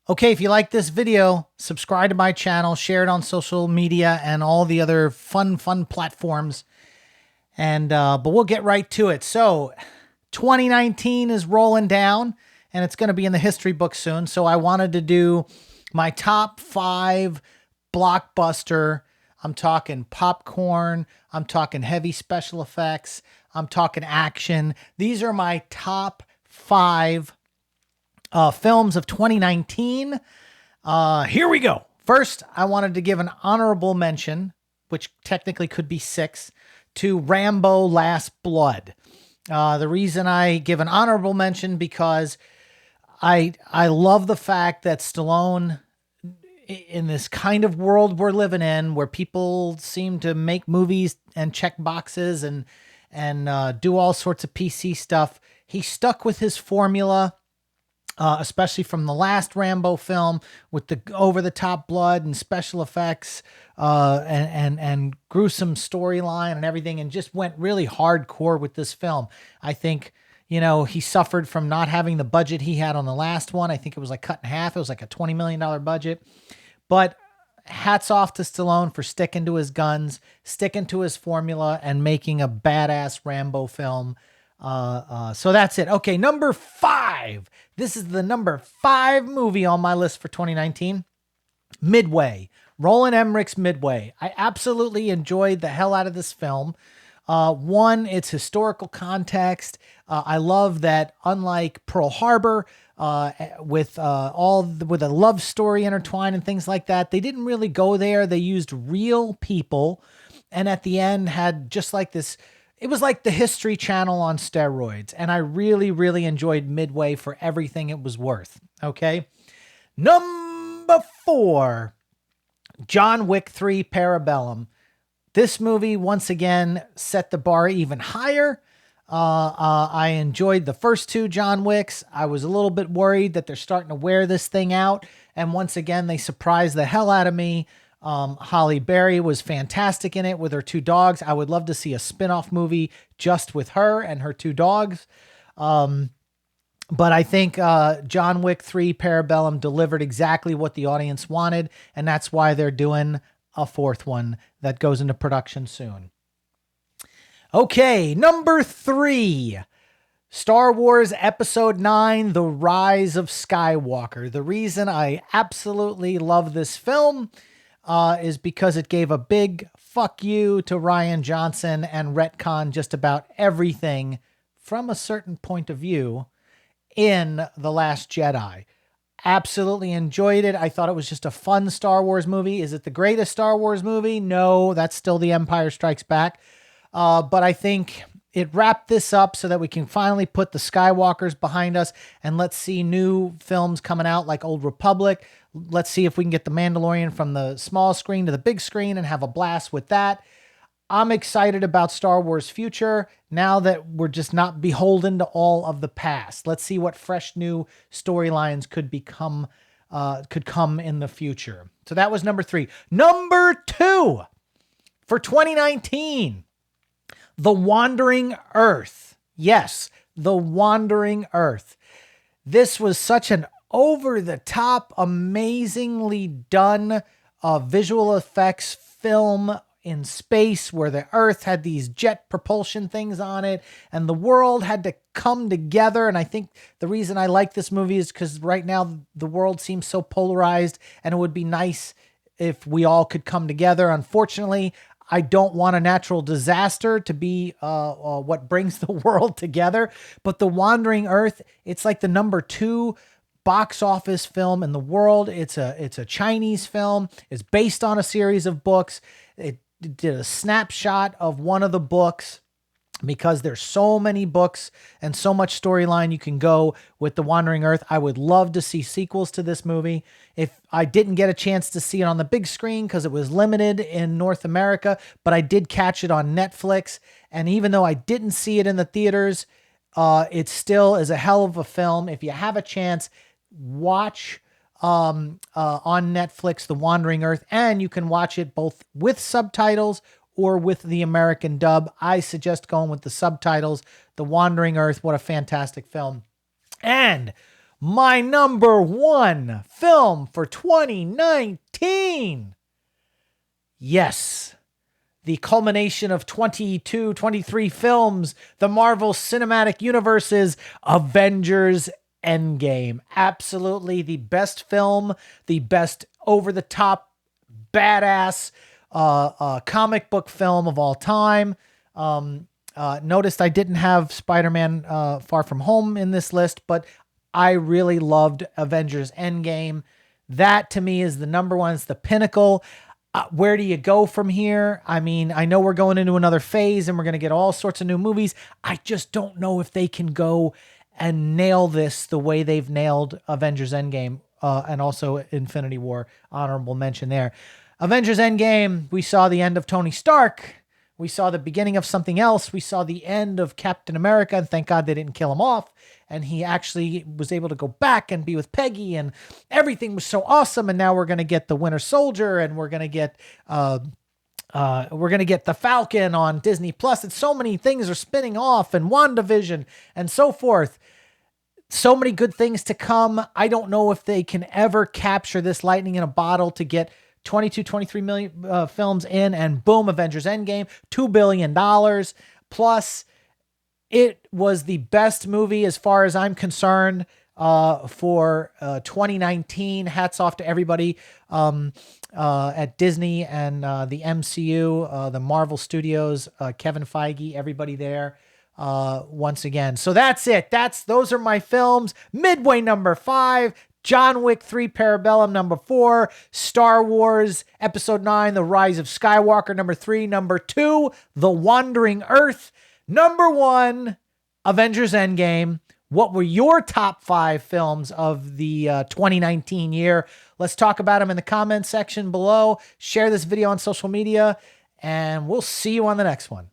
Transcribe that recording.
Okay, if you like this video, subscribe to my channel, share it on social media and all the other fun platforms. But we'll get right to it. So 2019 is rolling down and it's going to be in the history book soon. So I wanted to do my top 5 blockbuster. I'm talking popcorn. I'm talking heavy special effects. I'm talking action. These are my top 5 films of 2019. Here we go. First, I wanted to give an honorable mention, which technically could be 6, to Rambo Last Blood. The reason I give an honorable mention because I love the fact that Stallone, in this kind of world we're living in, where people seem to make movies and check boxes and do all sorts of PC stuff, he stuck with his formula. Especially from the last Rambo film with the over-the-top blood and special effects and gruesome storyline and everything, and just went really hardcore with this film. I think, he suffered from not having the budget he had on the last one. I think it was like cut in half. It was like a $20 million budget. But hats off to Stallone for sticking to his guns, sticking to his formula, and making a badass Rambo film. So that's it. Okay, number 5. This is the number 5 movie on my list for 2019. Midway. Roland Emmerich's Midway. I absolutely enjoyed the hell out of this film. One, its historical context. I love that, unlike Pearl Harbor, with a love story intertwined and things like that, they didn't really go there. They used real people, and at the end had just like this. It was like the History Channel on steroids, and I really, really enjoyed Midway for everything it was worth. Okay. Number 4, John Wick 3 Parabellum. This movie, once again, set the bar even higher. I enjoyed the first 2 John Wicks. I was a little bit worried that they're starting to wear this thing out, and once again, they surprised the hell out of me. Halle Berry was fantastic in it with her 2 dogs. I would love to see a spin-off movie just with her and her 2 dogs. But I think John Wick 3 Parabellum delivered exactly what the audience wanted, and that's why they're doing a 4th one that goes into production soon. Okay, number 3. Star Wars Episode 9, The Rise of Skywalker. The reason I absolutely love this film is because it gave a big fuck you to Rian Johnson and retcon just about everything from a certain point of view in The Last Jedi. Absolutely enjoyed it. I thought it was just a fun Star Wars movie. Is it the greatest Star Wars movie? No, that's still The Empire Strikes Back. But I think it wrapped this up so that we can finally put the Skywalkers behind us and let's see new films coming out like Old Republic. Let's see if we can get The Mandalorian from the small screen to the big screen and have a blast with that. I'm excited about Star Wars' future now that we're just not beholden to all of the past. Let's see what fresh new storylines could come in the future. So that was number 3. Number 2 for 2019. The Wandering Earth. Yes, The Wandering Earth. This was such an over-the-top, amazingly done visual effects film in space where the Earth had these jet propulsion things on it and the world had to come together. And I think the reason I like this movie is because right now the world seems so polarized and it would be nice if we all could come together. Unfortunately, I don't want a natural disaster to be what brings the world together. But The Wandering Earth, it's like the number 2 box office film in the world. It's a Chinese film. It's based on a series of books. It did a snapshot of one of the books because there's so many books and so much storyline you can go with The Wandering Earth. I would love to see sequels to this movie. If I didn't get a chance to see it on the big screen because it was limited in North America, but I did catch it on Netflix. And even though I didn't see it in the theaters, it still is a hell of a film. If you have a chance, watch on Netflix, The Wandering Earth, and you can watch it both with subtitles or with the American dub. I suggest going with the subtitles. The Wandering Earth, what a fantastic film. And my number one film for 2019. Yes, the culmination of 22, 23 films, the Marvel Cinematic Universe's Avengers Endgame. Absolutely the best film, the best over-the-top, badass comic book film of all time. Noticed I didn't have Spider-Man Far From Home in this list, but I really loved Avengers Endgame. That to me is the number one. It's the pinnacle. Where do you go from here? I mean, I know we're going into another phase and we're going to get all sorts of new movies. I just don't know if they can go and nail this the way they've nailed Avengers Endgame and also Infinity War. Honorable mention there. Avengers Endgame, we saw the end of Tony Stark. We saw the beginning of something else. We saw the end of Captain America, and thank God they didn't kill him off. And he actually was able to go back and be with Peggy, and everything was so awesome. And now we're going to get the Winter Soldier, and we're going to get the Falcon on Disney Plus. And so many things are spinning off, and WandaVision and so forth. So many good things to come. I don't know if they can ever capture this lightning in a bottle to get 22, 23 million films in, and boom, Avengers Endgame, $2 billion. Plus, it was the best movie as far as I'm concerned for 2019. Hats off to everybody at Disney and the MCU, the Marvel Studios, Kevin Feige, everybody there. Once again. So that's it. Those are my films. Midway number 5, John Wick 3, Parabellum number 4, Star Wars Episode 9, The Rise of Skywalker number 3, number 2, The Wandering Earth, number 1, Avengers Endgame. What were your top 5 films of the 2019 year? Let's talk about them in the comments section below. Share this video on social media, and we'll see you on the next one.